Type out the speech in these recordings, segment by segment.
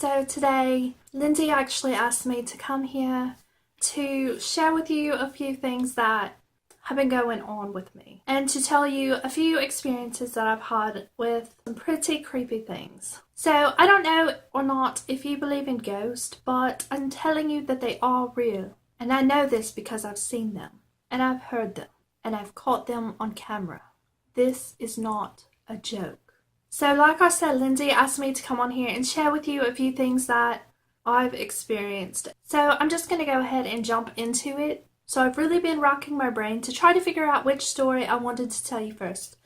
So today, Lindsay actually asked me to come here to share with you a few things that have been going on with me and to tell you a few experiences that I've had with some pretty creepy things. So I don't know or not if you believe in ghosts, but I'm telling you that they are real. And I know this because I've seen them and I've heard them and I've caught them on camera. This is not a joke. So like I said, Lindsay asked me to come on here and share with you a few things that I've experienced. So I'm just going to go ahead and jump into it. So I've really been racking my brain to try to figure out which story I wanted to tell you first.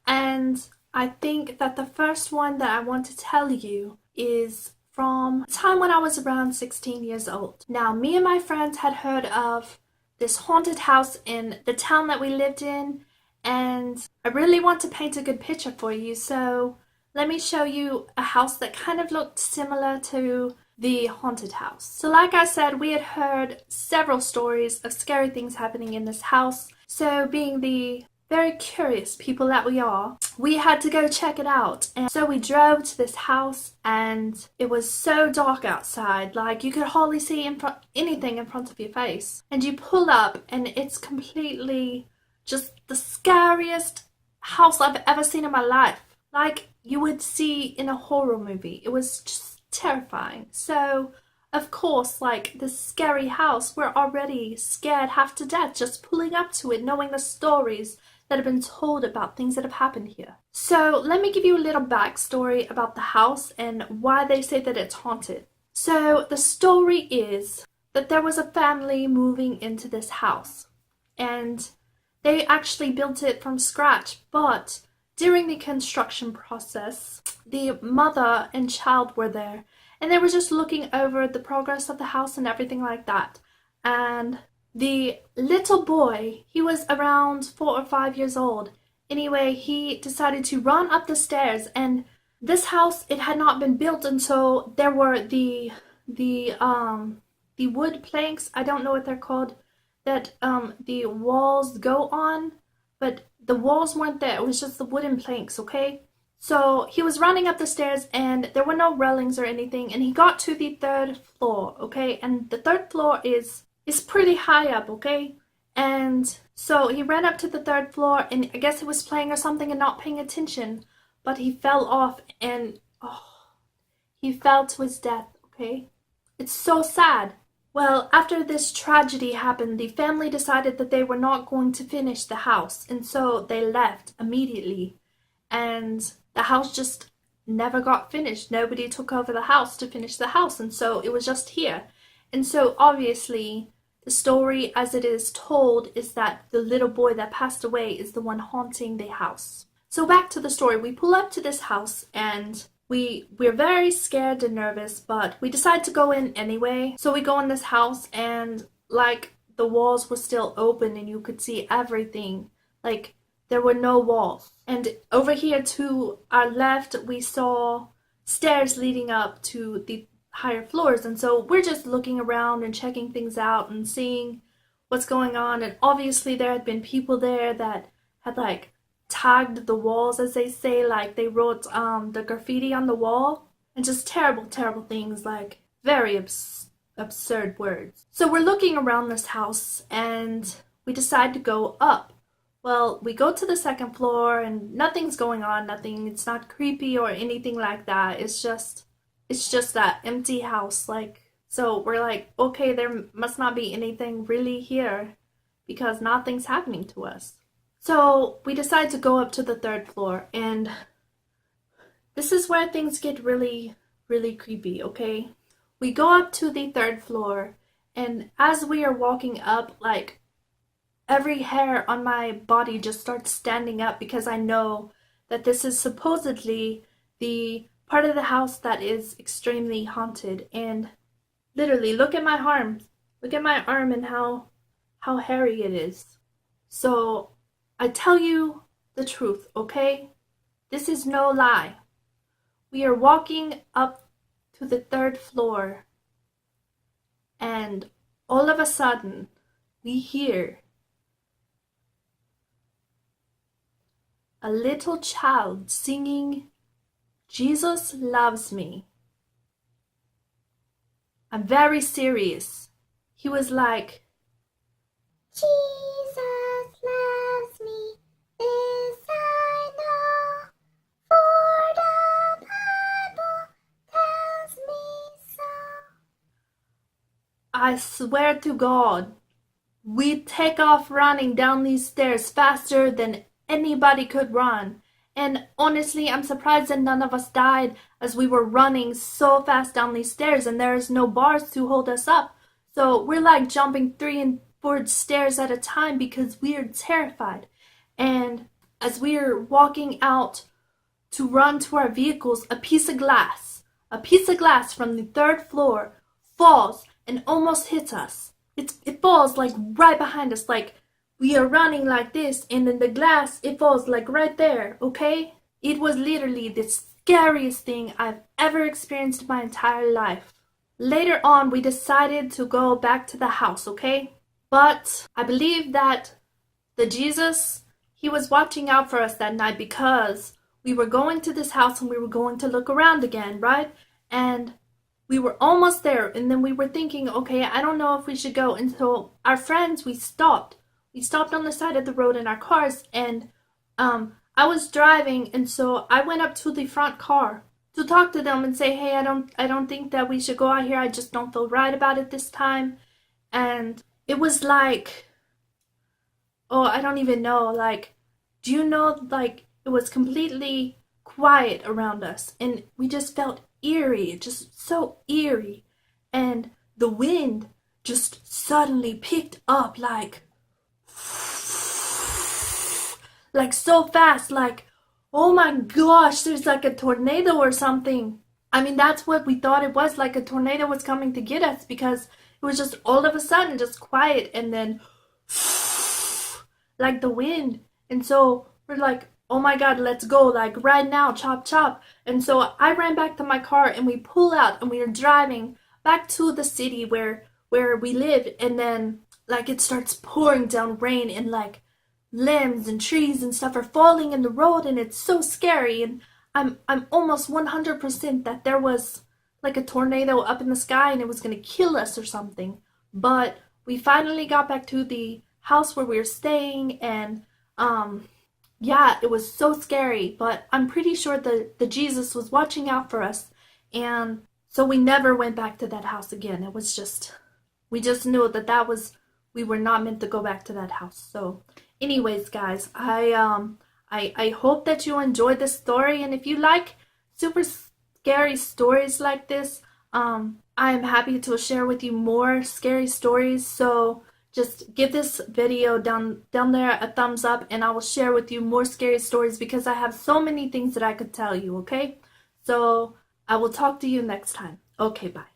And I think that the first one that I want to tell you is from a time when I was around 16 years old. Now, me and my friends had heard of this haunted house in the town that we lived in, and I really want to paint a good picture for you, so let me show you a house that kind of looked similar to the haunted house. So like I said, we had heard several stories of scary things happening in this house, so being the very curious people that we are, we had to go check it out. And so we drove to this house, and it was so dark outside, like you could hardly see anything in front of your face. And you pull up and it's completely just the scariest house I've ever seen in my life. Like you would see in a horror movie. It was just terrifying. So, of course, like this scary house, we're already scared half to death just pulling up to it, knowing the stories that have been told about things that have happened here. So, let me give you a little backstory about the house and why they say that it's haunted. So, the story is that there was a family moving into this house, and they actually built it from scratch, but during the construction process, the mother and child were there, and they were just looking over the progress of the house and everything like that. And the little boy, he was around 4 or 5 years old. Anyway, he decided to run up the stairs, and this house, it had not been built until there were the wood planks, I don't know what they're called, that the walls go on, but the walls weren't there. It was just the wooden planks, okay? So he was running up the stairs, and there were no railings or anything, and he got to the 3rd floor, okay? And the 3rd floor is pretty high up, okay? And so he ran up to the 3rd floor, and I guess he was playing or something and not paying attention, but he fell off, and he fell to his death, okay? It's so sad. Well, after this tragedy happened, the family decided that they were not going to finish the house, and so they left immediately. And the house just never got finished. Nobody took over the house to finish the house, and so it was just here. And so obviously, the story as it is told is that the little boy that passed away is the one haunting the house. So back to the story. We pull up to this house, and we're very scared and nervous, but we decide to go in anyway. So we go in this house, and like the walls were still open and you could see everything. Like there were no walls. And over here to our left, we saw stairs leading up to the higher floors. And so we're just looking around and checking things out and seeing what's going on. And obviously there had been people there that had like tagged the walls, as they say, like they wrote the graffiti on the wall, and just terrible things, like very absurd words. So we're looking around this house, and we decide to go up. Well, we go to the 2nd floor, and nothing's going on, it's not creepy or anything like that. It's just that empty house. Like, so we're like, okay, there must not be anything really here because nothing's happening to us. So we decide to go up to the 3rd floor, and this is where things get really creepy, okay? We go up to the 3rd floor, and as we are walking up, like every hair on my body just starts standing up because I know that this is supposedly the part of the house that is extremely haunted. And literally, look at my arm. Look at my arm and how hairy it is. So I tell you the truth, okay? This is no lie. We are walking up to the 3rd floor, and all of a sudden, we hear a little child singing, "Jesus loves me." I'm very serious. He was like, Jesus loves me, this I know, for the Bible tells me so. I swear to God, we take off running down these stairs faster than anybody could run. And honestly, I'm surprised that none of us died as we were running so fast down these stairs and there's no bars to hold us up. So we're like jumping 3 and 4 stairs at a time because we're terrified. And as we're walking out to run to our vehicles, a piece of glass from the 3rd floor falls and almost hits us. It falls like right behind us, like we are running like this, and then the glass, it falls like right there, okay? It was literally the scariest thing I've ever experienced in my entire life. Later on, we decided to go back to the house, okay? But I believe that the Jesus, he was watching out for us that night because we were going to this house and we were going to look around again, right? And we were almost there, and then we were thinking, okay, I don't know if we should go. And so our friends, we stopped. We stopped on the side of the road in our cars, and I was driving, and so I went up to the front car to talk to them and say, hey, I don't think that we should go out here. I just don't feel right about it this time. And it was like, oh, I don't even know, like, do you know, like, it was completely quiet around us, and we just felt eerie, just so eerie, and the wind just suddenly picked up, like so fast, like, oh my gosh, there's like a tornado or something. I mean, that's what we thought it was, like a tornado was coming to get us, because it was just all of a sudden just quiet, and then like the wind. And so we're like, oh my God, let's go, like right now, chop chop. And so I ran back to my car and we pull out and we are driving back to the city where we lived. And then like it starts pouring down rain, and like limbs and trees and stuff are falling in the road, and it's so scary. And I'm almost 100% that there was like a tornado up in the sky and it was gonna kill us or something. But we finally got back to the house where we were staying, and yeah, it was so scary, but I'm pretty sure the Jesus was watching out for us, and so we never went back to that house again. It was just, we just knew that we were not meant to go back to that house. So anyways, guys, I hope that you enjoyed this story, and if you like super scary stories like this, I'm happy to share with you more scary stories. So just give this video down there a thumbs up, and I will share with you more scary stories because I have so many things that I could tell you, okay? So I will talk to you next time. Okay, bye.